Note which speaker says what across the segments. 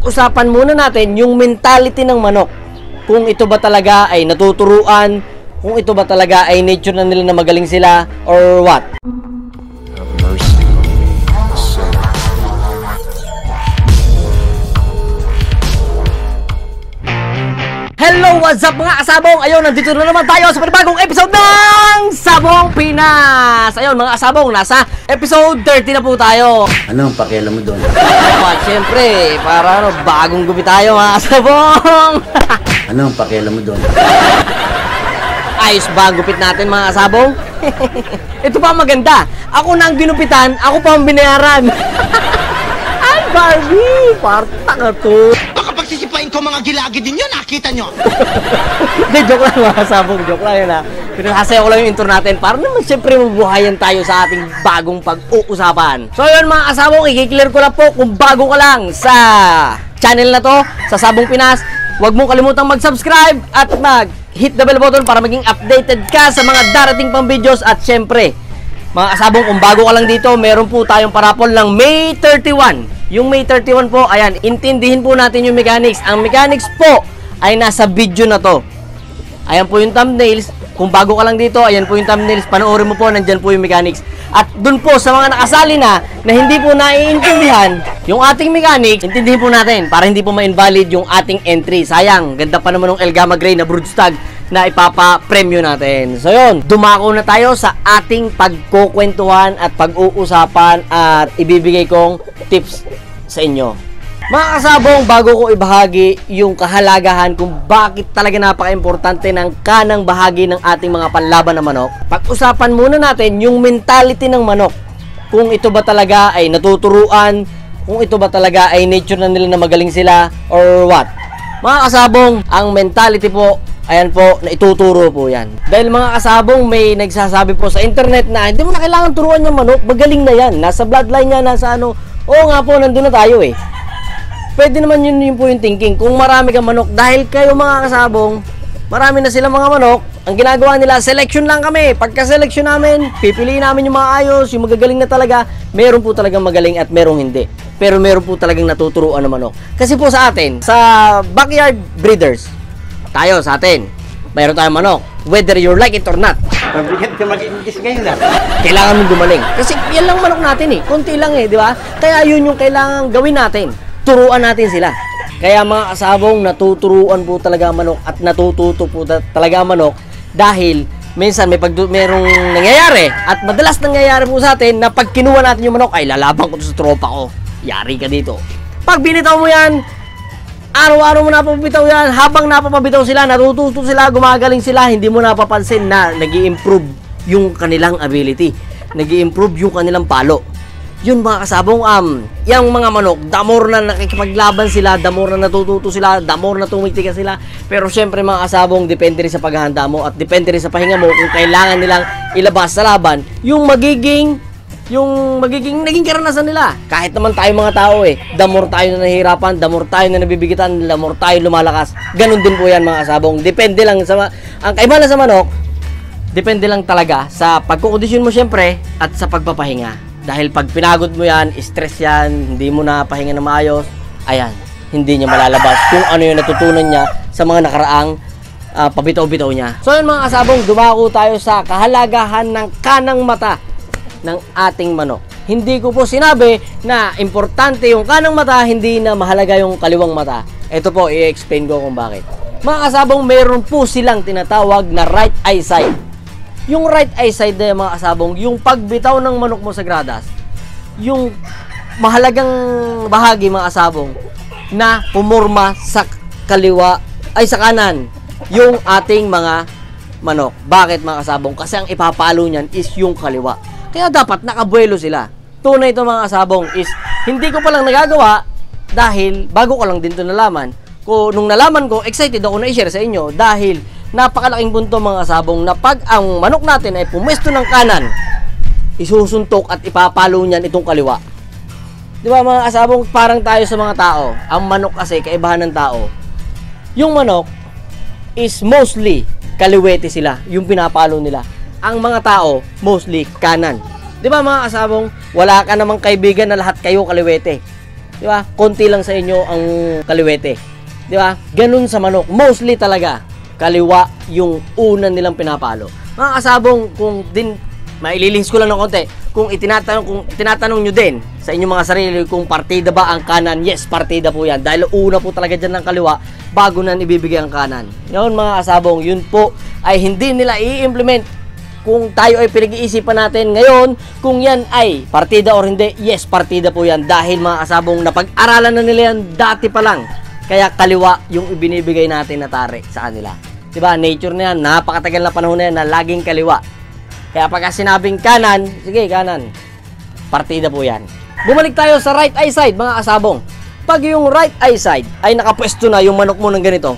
Speaker 1: Pag-usapan muna natin yung mentality ng manok. Kung ito ba talaga ay natuturuan, kung ito ba talaga ay nature na nila na magaling sila, or what? Hello, what's up mga kasabong? Ayun, nandito na naman tayo sa panibagong episode ng Sabong Pinas. Ayun mga kasabong, nasa episode 30 na po tayo.
Speaker 2: Ano ang pakialam mo doon?
Speaker 1: At syempre, para bagong gupit tayo mga kasabong.
Speaker 2: Ano ang pakialam mo doon?
Speaker 1: Ayos ba ang gupit natin mga kasabong? Ito pa maganda. Ako na ang ginupitan, ako pa ang binayaran. Ay, Barbie! Parta ka to.
Speaker 3: Pagsisipain ko mga gilagi din yun, nakita nyo?
Speaker 1: Hindi, joke lang mga kasabong, joke lang yun ha. Pero hasayaw ko lang yung intro natin para naman siyempre mabuhayan tayo sa ating bagong pag-uusapan. So yun mga kasabong, i-clear ko na po kung bago ka lang sa channel na to, sa Sabong Pinas, huwag mong kalimutang mag-subscribe at mag-hit the bell button para maging updated ka sa mga darating pang videos. At siyempre, mga kasabong, kung bago ka lang dito, meron po tayong parapol ng May 31. Yung May 31 po, ayan, intindihin po natin yung mechanics. Ang mechanics po ay nasa video na to. Ayan po yung thumbnails. Kung bago ka lang dito, ayan po yung thumbnails. Panoorin mo po, nandyan po yung mechanics. At dun po sa mga nakasali na hindi po naiintindihan yung ating mechanics, intindihin po natin para hindi po ma-invalid yung ating entry. Sayang, ganda pa naman ng El Gamma Gray na broodstag na ipapa-premyo natin. So yun, dumako na tayo sa ating pagkukwentuhan at pag-uusapan at ibibigay kong tips sa inyo. Mga kasabong, bago ko ibahagi yung kahalagahan kung bakit talaga napaka-importante ng kanang bahagi ng ating mga panlaban na manok, pag-usapan muna natin yung mentality ng manok. Kung ito ba talaga ay natuturuan, kung ito ba talaga ay nature na nila na magaling sila, or what? Mga kasabong, ang mentality po, ayan po, na ituturo po yan. Dahil mga kasabong, may nagsasabi po sa internet na hindi mo na kailangan turuan yung manok, magaling na yan. Nasa bloodline niya, nasa ano. Oo nga po, nandun na tayo eh. Pwede naman yun po yung thinking. Kung marami kang manok, dahil kayo mga kasabong, marami na silang mga manok, ang ginagawa nila, selection lang kami. Pagka-selection namin, pipiliin namin yung mga ayos, yung magagaling na talaga. Meron po talagang magaling at merong hindi. Pero meron po talagang natuturuan na manok. Kasi po sa atin, sa backyard breeders, tayo sa atin, mayroon tayong manok, whether you like it or not.
Speaker 2: Mabigat ka mag-English ngayon ah.
Speaker 1: Kailangan mong gumaling. Kasi yan lang manok natin eh. Konti lang eh, di ba? Kaya yun yung kailangan gawin natin. Turuan natin sila. Kaya mga kasabong, natuturuan po talaga ang manok at natututo po talaga ang manok dahil minsan merong nangyayari at madalas nangyayari po sa atin na pag kinuha natin yung manok, ay lalabang ko to sa tropa ko. Yari ka dito. Pag binitaw mo yan, araw-araw mo napapabitaw yan, habang napapabitaw sila, natututo sila, gumagaling sila, hindi mo napapansin na nag-i-improve yung kanilang ability, nag-i-improve yung kanilang palo. Yun mga kasabong, yung mga manok, damor na nakikipaglaban sila, damor na natututo sila, damor na tumitika sila. Pero syempre mga kasabong, depende rin sa paghahanda mo at depende rin sa pahinga mo kung kailangan nilang ilabas sa laban yung magiging naging karanasan nila. Kahit naman tayo mga tao eh, damor tayo na nahihirapan, damor tayo na nabibigitan, damor tayo lumalakas. Ganun din po yan mga kasabong. Depende lang sa ang kaibahan sa manok, depende lang talaga sa pagkukondisyon mo syempre at sa pagpapahinga. Dahil pag pinagod mo yan, stress yan, hindi mo na pahinga na maayos, ayan, hindi niya malalabas kung ano yung natutunan niya sa mga nakaraang pabitaw-bitaw niya. So yun mga kasabong, dumako tayo sa kahalagahan ng kanang mata ng ating manok. Hindi ko po sinabi na importante yung kanang mata, hindi na mahalaga yung kaliwang mata. Ito po, i-explain ko kung bakit. Mga kasabong, meron po silang tinatawag na right eyesight. Yung right eyesight na mga kasabong, yung pagbitaw ng manok mo sa gradas, yung mahalagang bahagi mga kasabong na pumurma sa kaliwa, ay sa kanan, yung ating mga manok. Bakit mga kasabong? Kasi ang ipapalo niyan is yung kaliwa. Kaya dapat nakabuelo sila. Tunay ito mga kasabong is, hindi ko palang nagagawa dahil bago ko lang din ito nalaman. Nung nalaman ko, excited ako na i-share sa inyo dahil napakalaking punto mga kasabong na pag ang manok natin ay pumwesto ng kanan, isusuntok at ipapalo niyan itong kaliwa. Di ba mga kasabong, parang tayo sa mga tao. Ang manok kasi, kaibahan ng tao. Yung manok is mostly kaliwete sila, yung pinapalo nila. Ang mga tao, mostly kanan. Di ba mga kasabong, wala ka namang kaibigan na lahat kayo kaliwete. Di ba? Konti lang sa inyo ang kaliwete. Di ba? Ganun sa manok. Mostly talaga, kaliwa yung una nilang pinapalo. Mga kasabong, kung din, maililihis ko lang ng konti, kung itinatanong nyo din sa inyong mga sarili kung partida ba ang kanan, yes, partida po yan. Dahil una po talaga dyan ng kaliwa, bago na ibibigay ang kanan. Ngayon mga kasabong, yun po ay hindi nila i-implement. Kung tayo ay pinag-iisipan natin ngayon, kung yan ay partida or hindi, yes, partida po yan. Dahil mga kasabong, napag-aralan na nila yan dati pa lang. Kaya kaliwa yung ibinibigay natin na tari sa kanila. Diba? Nature na yan. Napakatagal na panahon na yan na laging kaliwa. Kaya pagka sinabing kanan, sige, kanan. Partida po yan. Bumalik tayo sa right eye side, mga kasabong. Pag yung right eye side ay nakapwesto na yung manok mo ng ganito,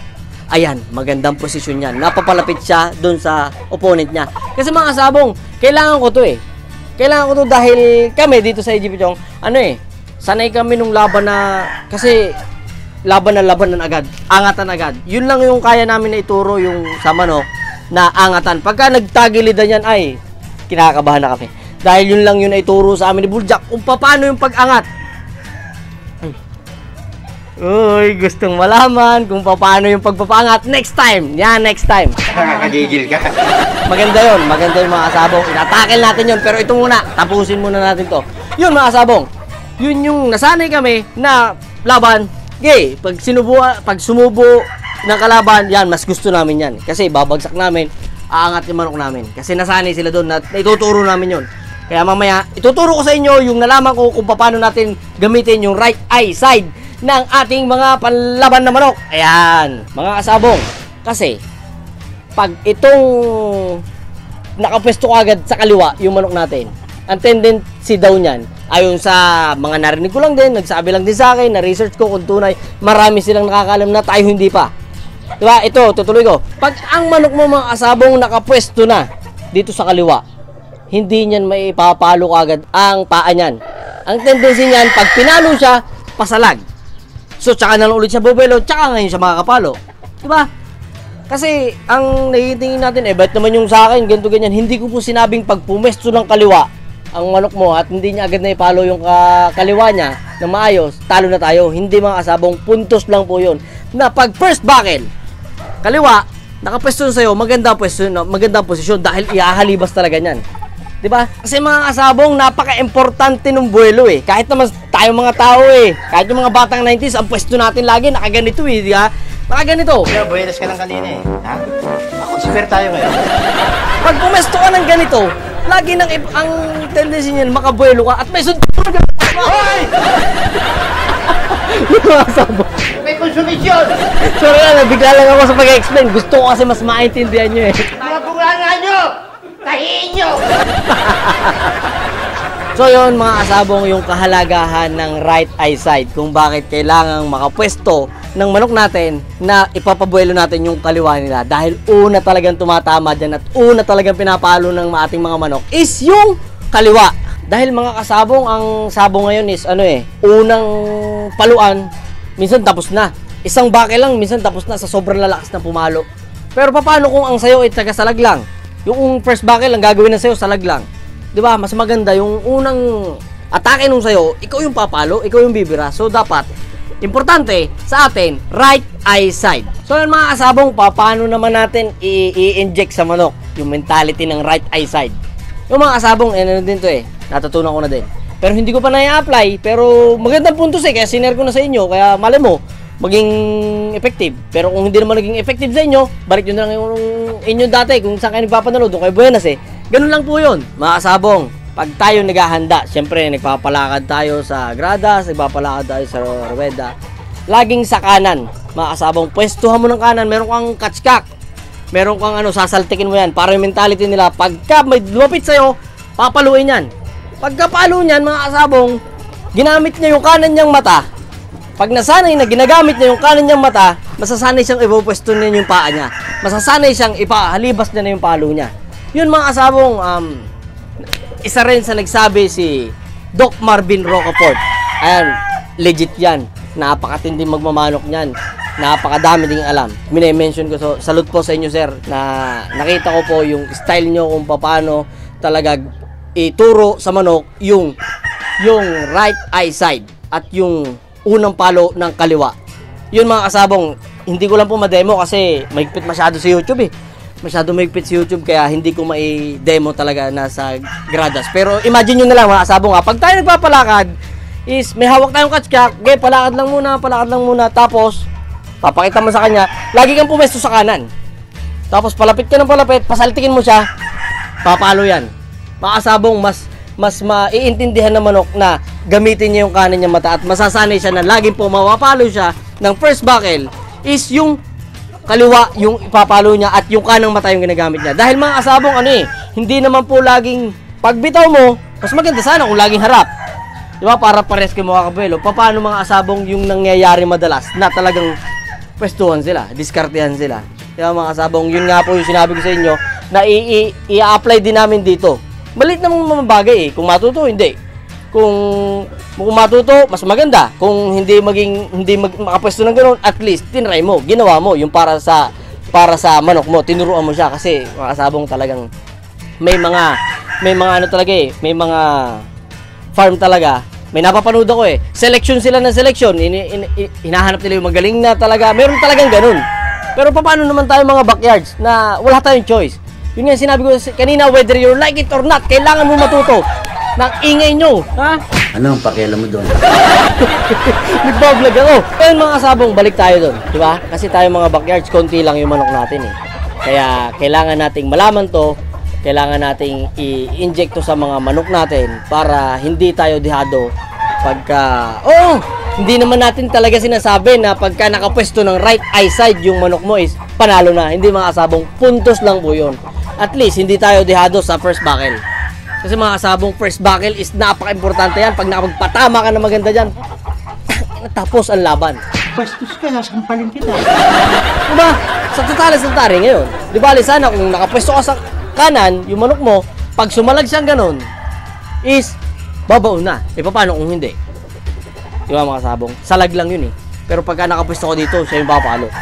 Speaker 1: ayan, magandang posisyon yan. Napapalapit siya dun sa opponent niya. Kasi mga kasabong, kailangan ko to eh. Kailangan ko to dahil kami dito sa EGP Chong, sanay kami nung laban na, kasi laban na agad, angatan agad. Yun lang yung kaya namin na ituro yung sa manok na angatan. Pagka nagtagilidan yan, ay kinakabahan na kami. Dahil yun lang yun na ituro sa amin ni Buljak kung paano yung pag-angat. Uy, gustong malaman kung paano yung pagpapangat. Next time! Yan, next time.
Speaker 2: Nakakagigil ka.
Speaker 1: Maganda yun mga kasabong. Itatakil natin yun. Pero ito muna, tapusin muna natin to. Yun mga kasabong. Yun yung nasanay kami na laban. Okay, pag sumubo ng kalaban, yan, mas gusto namin yan. Kasi babagsak namin, aangat yung manok namin. Kasi nasanay sila doon na ituturo namin yun. Kaya mamaya, ituturo ko sa inyo yung nalaman ko kung paano natin gamitin yung right eye side ng ating mga panlaban na manok. Ayan, mga kasabong. Kasi, pag itong nakapwesto agad sa kaliwa, yung manok natin, ang tendency daw niyan, ayon sa mga narinig ko lang din, nagsabi lang din sa akin, na-research ko kung tunay, marami silang nakakaalam na tayo hindi pa. Diba? Ito, tutuloy ko. Pag ang manok mo mga kasabong nakapwesto na dito sa kaliwa, hindi niyan may ipapalo agad ang paa niyan. Ang tendency niyan, pag pinalo siya, pasalag. So, tsaka na lang ulit siya bubelo, tsaka ngayon siya makakapalo. Diba? Kasi, ang nahihitingin natin, ba't naman yung sa akin, ganito ganyan, hindi ko po sinabing pag pumesto ng kaliwa, ang manok mo at hindi niya agad na ipalo yung kaliwa niya na maayos, talo na tayo. Hindi mga kasabong, puntos lang po yun. Na pag first buckle, kaliwa, nakapwesto sa'yo, magandang posisyon dahil iahalibas talaga niyan. Diba? Kasi mga kasabong, napaka-importante ng buwelo eh. Kahit naman tayo mga tao eh. Kahit yung mga batang 90s, ang pwesto natin lagi, nakaganito eh. Diba? Nakaganito.
Speaker 2: Kaya buenas ka lang kanina eh. Ha? Ako, super tayo ngayon.
Speaker 1: Pag pumesto ka ng ganito, lagi ang tendency niyan, makabuelo ka at may suntukan ka. Hoy! Yung mga kasabong.
Speaker 2: May konsumisyon!
Speaker 1: Sorry bigla lang ako sa pag-explain. Gusto ko kasi mas maintindihan nyo eh.
Speaker 2: Mga bunga nyo! Tahiin nyo!
Speaker 1: So yun mga kasabong, yung kahalagahan ng right eye side, kung bakit kailangang makapwesto ng manok natin na ipapabuelo natin yung kaliwa nila. Dahil una talagang tumatama dyan at una talagang pinapalo ng ating mga manok is yung kaliwa. Dahil mga kasabong, ang sabong ngayon is unang paluan, minsan tapos na. Isang bake lang, minsan tapos na sa sobrang lalakas na pumalo. Pero paano kung ang sayo ay taga-salag lang? Yung first bake lang gagawin na sayo, salag lang. Diba? Mas maganda yung unang atake nung sayo, ikaw yung papalo, ikaw yung bibira. So dapat, importante sa atin, right eye side. So yun mga kasabong, paano naman natin i-inject sa manok yung mentality ng right eye side? Yung mga kasabong, ano din to natutunan ko na din. Pero hindi ko pa na-i-apply, pero magandang puntos kaya sinare ko na sa inyo, kaya malay mo, maging effective. Pero kung hindi naman naging effective sa inyo, balik nyo na lang yung inyo dati, kung saan kayo nagpapanood, doon kayo buenas Ganun lang po yun, mga kasabong. Pag tayo naghahanda, syempre nagpapalakad tayo sa gradas, nagpapalakad tayo sa ruweda. Laging sa kanan, mga kasabong. Pwestuhan mo ng kanan, meron kang katskak. Meron kang sasaltikin mo yan. Para yung mentality nila, pagka may lumapit sa'yo, papaluin yan. Pagkapalo niyan, mga kasabong, ginamit niya yung kanan niyang mata. Pag nasanay na ginagamit niya yung kanan niyang mata, masasanay siyang ipupwesto niya yung paa niya. Masasanay siyang ipahalibas niya na yung palo niya. Yun mga kasabong, isa rin sa nagsabi si Doc Marvin Rocafort. Ayan, legit yan. Napakatindi magmamanok niyan. Napakadami ding alam. Mine-mention ko, so salute po sa inyo sir, na nakita ko po yung style nyo kung paano talaga ituro sa manok yung right eye side at yung unang palo ng kaliwa. Yun mga kasabong, hindi ko lang po ma-demo kasi mahigpit masyado sa YouTube eh. Masyado mahigpit sa YouTube kaya hindi ko mai-demo talaga nasa gradas. Pero imagine nyo na lang mga kasabong, pag tayo nagpapalakad, is may hawak tayong katskak, okay, palakad lang muna, tapos papakita mo sa kanya, lagi kang pumesto sa kanan. Tapos palapit ka ng palapit, pasaltikin mo siya, papalo yan. Mga kasabong, mas maiintindihan ng manok na gamitin niya yung kanan niya mata at masasanay siya na laging po mapapalo siya ng first buckle is yung kaliwa yung ipapalo niya at yung kanang mata yung ginagamit niya. Dahil mga kasabong hindi naman po laging pagbitaw mo, mas maganda sana kung laging harap. Diba? Para pares kayo mga kabuelo. Paano mga asabong yung nangyayari madalas na talagang pwestuhan sila, diskartehan sila. Diba mga asabong, yun nga po yung sinabi ko sa inyo na i-apply din namin dito. Malit namang mga bagay eh. Kung matuto, hindi. Kung matuto, mas maganda. Kung hindi makapwesto ng gano'n, at least tinry mo, ginawa mo yung para sa manok mo, tinuruan mo siya kasi mga asabong talagang may mga talaga eh, may mga farm talaga. May napapanood ako eh. Selection sila ng selection. Hinahanap nila yung magaling na talaga. Meron talagang ganun. Pero paano naman tayo mga backyards na wala tayong choice? Yun nga sinabi ko kanina, whether you like it or not, kailangan mo matuto ng ingay nyo. Ha?
Speaker 2: Ano ang pakialam mo doon?
Speaker 1: Nagbablog ako. Pero mga kasabong, balik tayo doon. Diba? Kasi tayo mga backyards, konti lang yung manok natin eh. Kaya kailangan nating malaman to. Kailangan nating i-inject to sa mga manok natin para hindi tayo dihado pagka... hindi naman natin talaga sinasabi na pagka nakapwesto ng right eye side yung manok mo is panalo na. Hindi mga kasabong, puntos lang po yun. At least, hindi tayo dihado sa first buckle. Kasi mga kasabong, first buckle is napaka-importante yan. Pag nakapagpatama ka na maganda dyan, tapos ang laban.
Speaker 2: Pwestos ka, sasampalin kita.
Speaker 1: Diba? Sa totales ngayon. Di ba, sana kung nakapwesto ka sa kanan, yung manok mo, pag sumalag siyang ganun, is babaon na. E paano kung hindi? Diba mga kasabong? Salag lang yun eh. Pero pagka nakapwesto ko dito, siya yung papalo.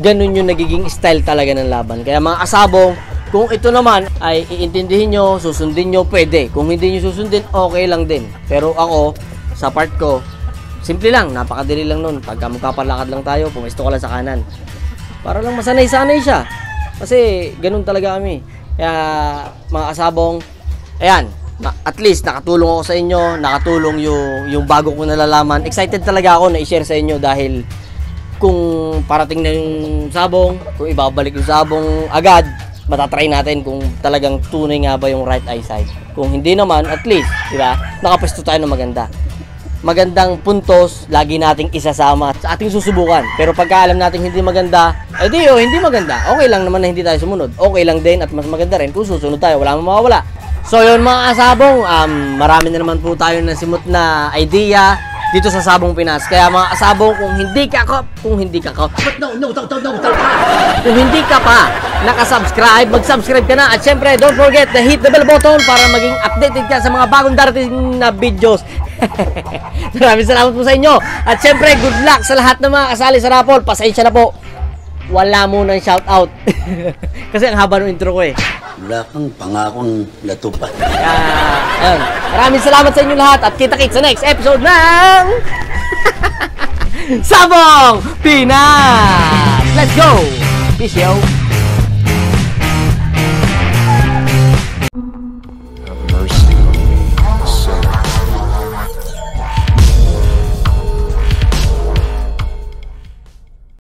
Speaker 1: Ganun yung nagiging style talaga ng laban. Kaya mga kasabong, kung ito naman ay iintindihin nyo, susundin nyo, pwede. Kung hindi nyo susundin, okay lang din. Pero ako, sa part ko, simple lang, napakadali lang nun. Pagka magpapalakad lang tayo, pumesto ko lang sa kanan. Para lang masanay-sanay siya. Kasi ganun talaga kami. Kaya mga kasabong, ayan, at least nakatulong ako sa inyo, nakatulong yung bago ko nalalaman. Excited talaga ako na i-share sa inyo dahil kung parating na yung sabong, kung ibabalik yung sabong agad, matatry natin kung talagang tunay nga ba yung right eye side. Kung hindi naman, at least, di ba, nakapwesto tayo ng maganda. Magandang puntos, lagi nating isasama sa ating susubukan. Pero pagka alam natin hindi maganda, hindi maganda. Okay lang naman na hindi tayo sumunod. Okay lang din at mas maganda rin kung susunod tayo. Wala namang mawawala. So yun mga kasabong, marami na naman po tayo na simot na idea dito sa Sabong Pinas. Kaya mga kasabong, kung hindi ka pa nakasubscribe, mag-subscribe ka na. At syempre, don't forget to hit the bell button para maging updated ka sa mga bagong darating na videos. Maraming salamat po sa inyo. At syempre, good luck sa lahat ng mga kasali sa raffle. Pasensya na po, wala munang shoutout. Kasi ang haba ng intro ko eh.
Speaker 2: Wala kang pangakong natupad.
Speaker 1: Ayun. Maraming salamat sa inyo lahat at kita-kits sa next episode ng Sabong Pinas! Let's go! Peace yo!